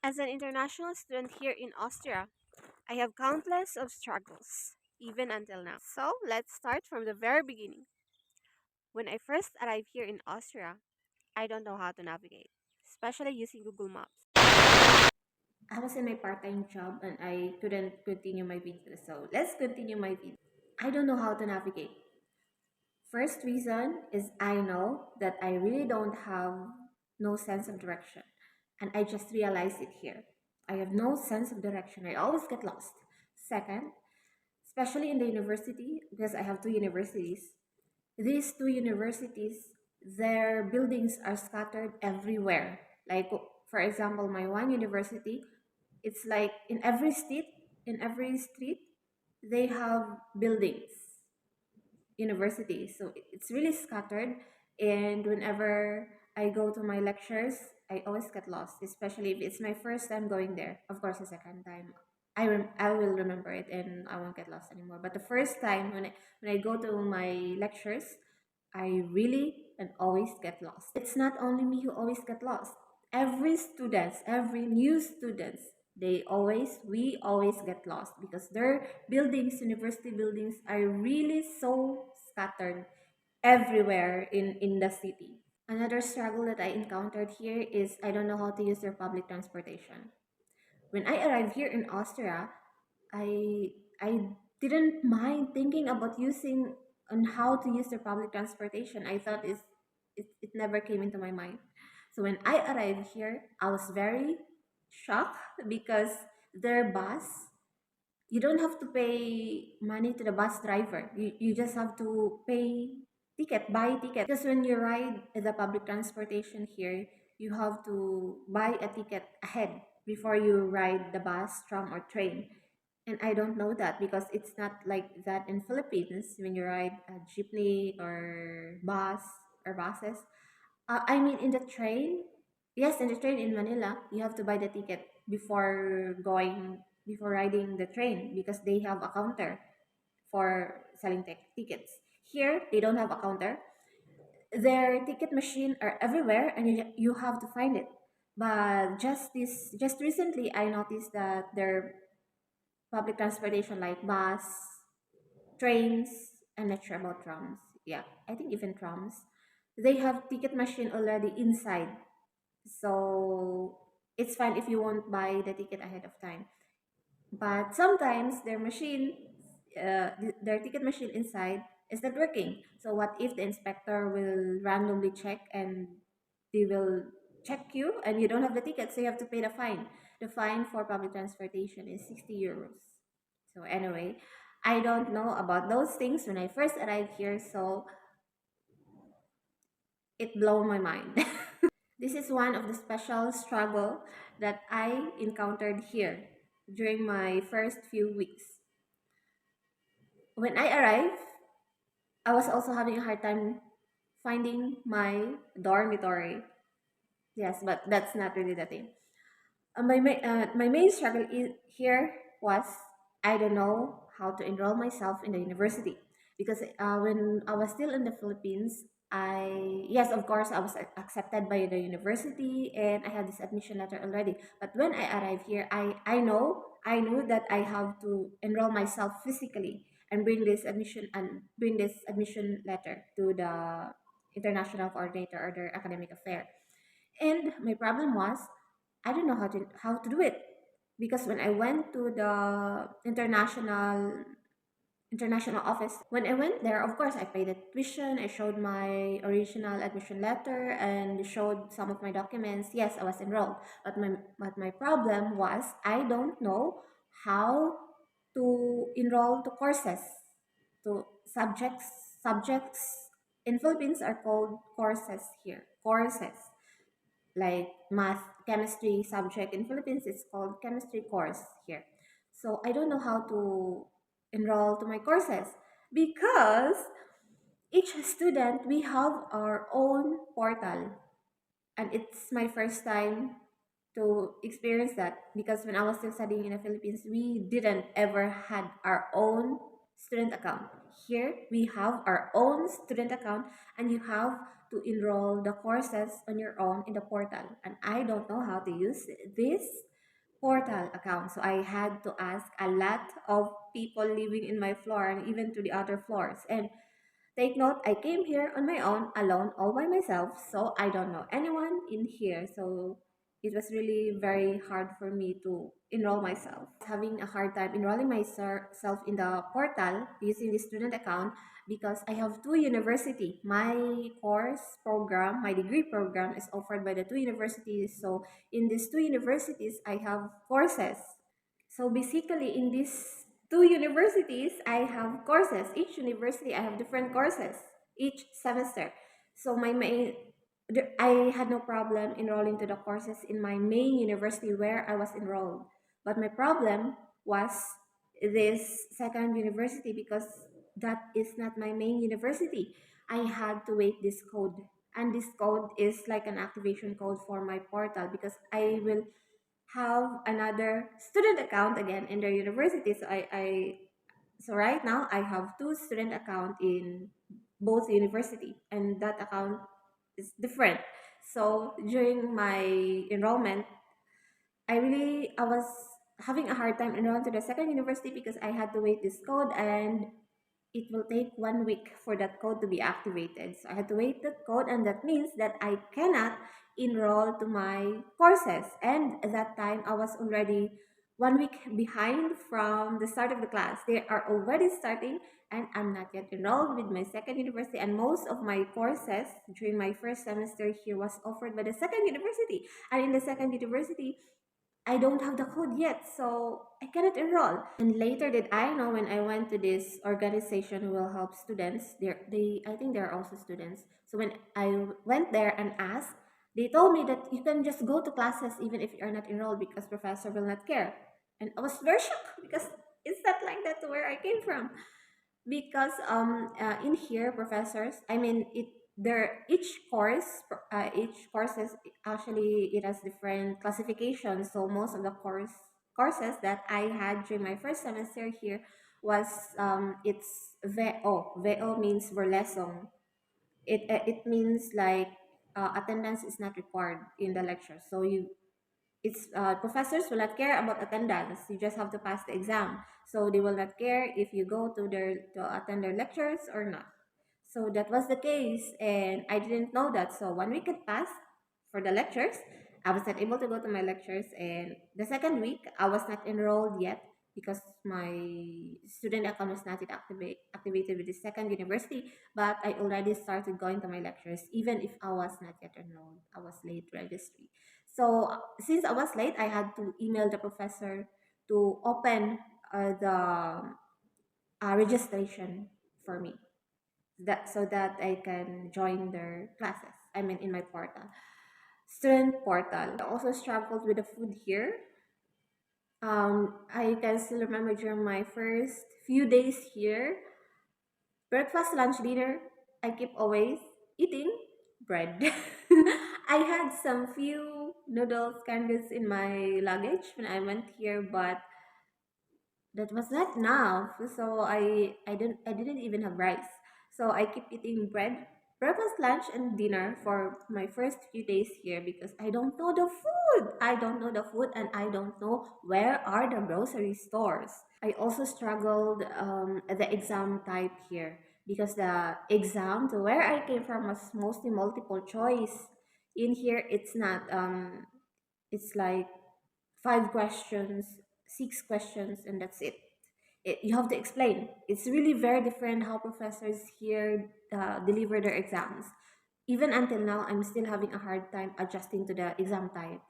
As an international student here in Austria, I have countless of struggles, even until now. So let's start from the very beginning. When I first arrived here in Austria, I don't know how to navigate, especially using Google Maps. I was in my part-time job and I couldn't continue my video, so let's continue my video. I don't know how to navigate. First reason is I know that I really don't have no sense of direction, and I just realized it here. I have no sense of direction. I always get lost. Second, especially in the university, because I have two universities. These two universities, their buildings are scattered everywhere. Like, for example, my one university, it's like in every street, they have buildings, universities. So it's really scattered. And whenever I go to my lectures, I always get lost, especially if it's my first time going there. Of course, the second time, I will remember it and I won't get lost anymore. But the first time when I go to my lectures, I really and always get lost. It's not only me who always get lost. Every new students, we always get lost because their buildings, university buildings, are really so scattered everywhere in the city. Another struggle that I encountered here is I don't know how to use their public transportation. When I arrived here in Austria, I didn't mind thinking about using on how to use their public transportation. I thought it never came into my mind. So when I arrived here, I was very shocked because their bus, you don't have to pay money to the bus driver. You just have to buy ticket. Because when you ride the public transportation here, you have to buy a ticket ahead before you ride the bus, tram, or train. And I don't know that because it's not like that in Philippines when you ride a jeepney or bus or buses. I mean, in the train, yes, in the train in Manila, you have to buy the ticket before riding the train because they have a counter for selling tickets. Here, they don't have a counter. Their ticket machine are everywhere, and you have to find it. But just recently, I noticed that their public transportation like bus, trains, I'm not sure about trams. Yeah, I think even trams. They have ticket machine already inside. So it's fine if you won't buy the ticket ahead of time. But sometimes their ticket machine inside is not working. So what if the inspector will randomly check and they will check you and you don't have the ticket, so you have to pay the fine. The fine for public transportation is 60 euros. So anyway, I don't know about those things when I first arrived here, so it blew my mind. This is one of the special struggle that I encountered here during my first few weeks. When I arrived, I was also having a hard time finding my dormitory. Yes, but that's not really the thing. My main struggle here was I don't know how to enroll myself in the university because when I was still in the Philippines, yes, of course I was accepted by the university and I had this admission letter already. But when I arrived here, I knew that I have to enroll myself physically and bring this admission letter to the international coordinator or their academic affair. And my problem was I don't know how to do it because when I went to the international office, when I went there, of course I paid the tuition. I showed my original admission letter and showed some of my documents. Yes, I was enrolled, but my problem was I don't know how to enroll to courses, to subjects in Philippines are called courses here. Courses like math, chemistry subject in Philippines, it's called chemistry course here. So I don't know how to enroll to my courses because each student we have our own portal, and it's my first time to experience that because when I was still studying in the Philippines, we didn't ever had our own student account. Here we have our own student account and you have to enroll the courses on your own in the portal. And I don't know how to use this. portal account. So I had to ask a lot of people living in my floor and even to the other floors. And take note, I came here on my own, alone, all by myself, so I don't know anyone in here. So it was really very hard for me to enroll myself. Having a hard time enrolling myself in the portal using the student account because I have two university. My course program, my degree program is offered by the two universities. So in these two universities, I have courses. So basically, in these two universities, I have courses. Each university, I have different courses each semester. So I had no problem enrolling to the courses in my main university where I was enrolled. But my problem was this second university because that is not my main university. I had to wait this code. And this code is like an activation code for my portal because I will have another student account again in their university. So right now I have two student account in both university, and that account is different. So during my enrollment, I was having a hard time enrolling to the second university because I had to wait this code, and it will take 1 week for that code to be activated. So I had to wait the code, and that means that I cannot enroll to my courses. And at that time, I was already 1 week behind from the start of the class. They are already starting, and I'm not yet enrolled with my second university. And most of my courses during my first semester here was offered by the second university. And in the second university, I don't have the code yet, so I cannot enroll. And later did I know when I went to this organization who will help students. I think they're also students. So when I went there and asked, they told me that you can just go to classes even if you're not enrolled because professor will not care. And I was very shocked because it's not like that where I came from because in here professors, I mean it, there each courses actually it has different classifications. So most of the courses that I had during my first semester here was it's VO means verlesong. It means like attendance is not required in the lecture, so you it's professors will not care about attendance. You just have to pass the exam, so they will not care if you go to attend their lectures or not. So that was the case, and I didn't know that. So 1 week had passed for the lectures. I was not able to go to my lectures, and the second week I was not enrolled yet because my student account was not yet activated with the second university. But I already started going to my lectures, even if I was not yet enrolled. I was late registry. So since I was late, I had to email the professor to open the registration for me that so that I can join their classes. I mean, in my portal, student portal. I also struggled with the food here. I can still remember during my first few days here, breakfast, lunch, dinner, I keep always eating bread. I had some few noodles, candies in my luggage when I went here, but that was not enough. So I didn't even have rice. So I keep eating bread, breakfast, lunch, and dinner for my first few days here because I don't know the food. I don't know the food, and I don't know where are the grocery stores. I also struggled at the exam type here because the exam to where I came from was mostly multiple choice. In here, it's not. It's like 5 questions, 6 questions, and that's it. You have to explain. It's really very different how professors here deliver their exams. Even until now, I'm still having a hard time adjusting to the exam type.